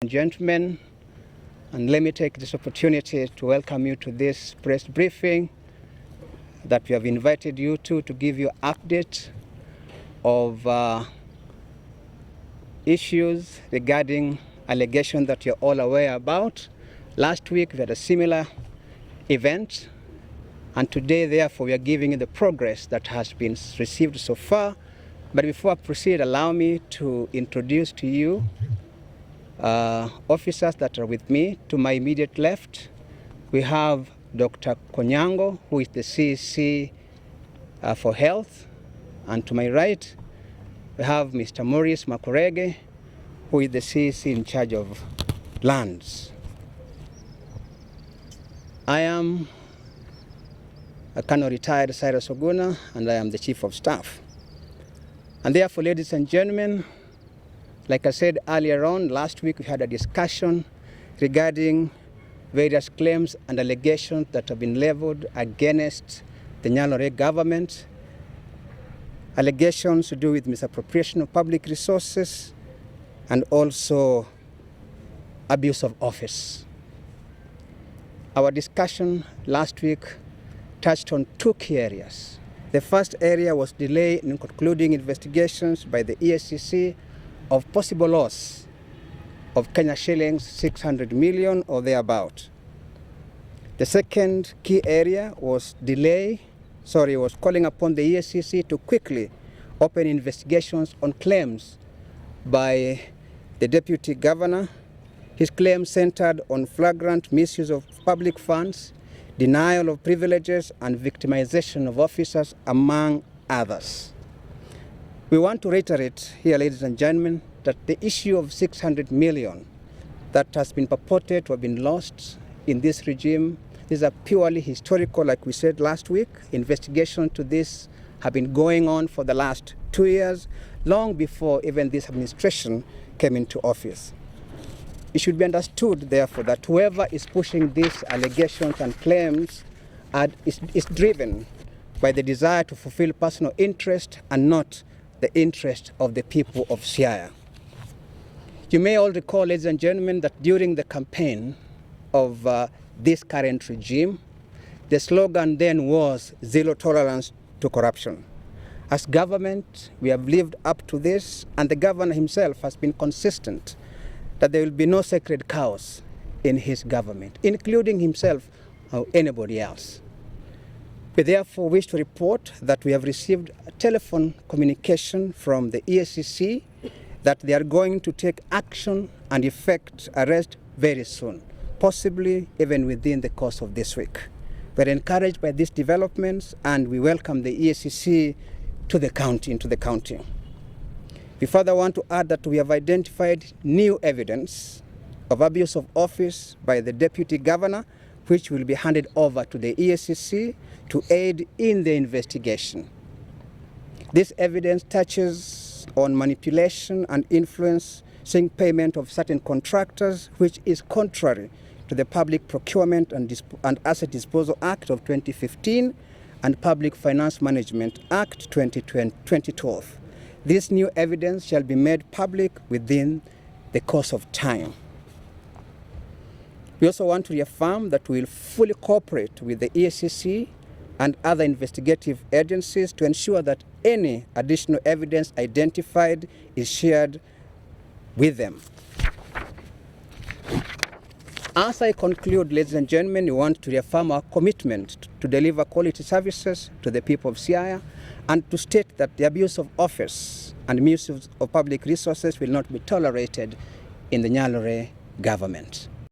Gentlemen, and let me take this opportunity to welcome you to this press briefing that we have invited you to give you update of issues regarding allegations that you're all aware about. Last week we had a similar event, and today therefore we are giving you the progress that has been received so far. But before I proceed, allow me to introduce to you officers that are with me. To my immediate left, we have Dr. Konyango, who is the CEC for Health, and to my right, we have Mr. Maurice Makorege, who is the CEC in charge of lands. I am a Colonel retired Rtd.Col Oguna, and I am the Chief of Staff. And therefore, ladies and gentlemen, like I said earlier on, last week we had a discussion regarding various claims and allegations that have been leveled against the Nyalore government. Allegations to do with misappropriation of public resources and also abuse of office. Our discussion last week touched on two key areas. The first area was delay in concluding investigations by the EACC of possible loss of Kenya shillings 600 million or thereabout. The second key area was calling upon the EACC to quickly open investigations on claims by the Deputy Governor. His claims centered on flagrant misuse of public funds, denial of privileges, and victimization of officers, among others. We want to reiterate here, ladies and gentlemen, that the issue of 600 million that has been purported to have been lost in this regime, these are purely historical, like we said last week. Investigations to this have been going on for the last 2 years, long before even this administration came into office. It should be understood, therefore, that whoever is pushing these allegations and claims is driven by the desire to fulfill personal interest and not the interest of the people of Siaya. You may all recall, ladies and gentlemen, that during the campaign of this current regime, the slogan then was zero tolerance to corruption. As government, we have lived up to this, and the governor himself has been consistent that there will be no sacred cows in his government, including himself or anybody else. We therefore wish to report that we have received a telephone communication from the EACC that they are going to take action and effect arrest very soon, possibly even within the course of this week. We're encouraged by these developments, and we welcome the EACC into the county. We further want to add that we have identified new evidence of abuse of office by the Deputy Governor, which will be handed over to the EACC to aid in the investigation. This evidence touches on manipulation and influencing payment of certain contractors, which is contrary to the Public Procurement and Asset Disposal Act of 2015 and Public Finance Management Act 2012. This new evidence shall be made public within the course of time. We also want to reaffirm that we will fully cooperate with the EACC and other investigative agencies to ensure that any additional evidence identified is shared with them. As I conclude, ladies and gentlemen, we want to reaffirm our commitment to deliver quality services to the people of Siaya and to state that the abuse of office and misuse of public resources will not be tolerated in the Nyalore government.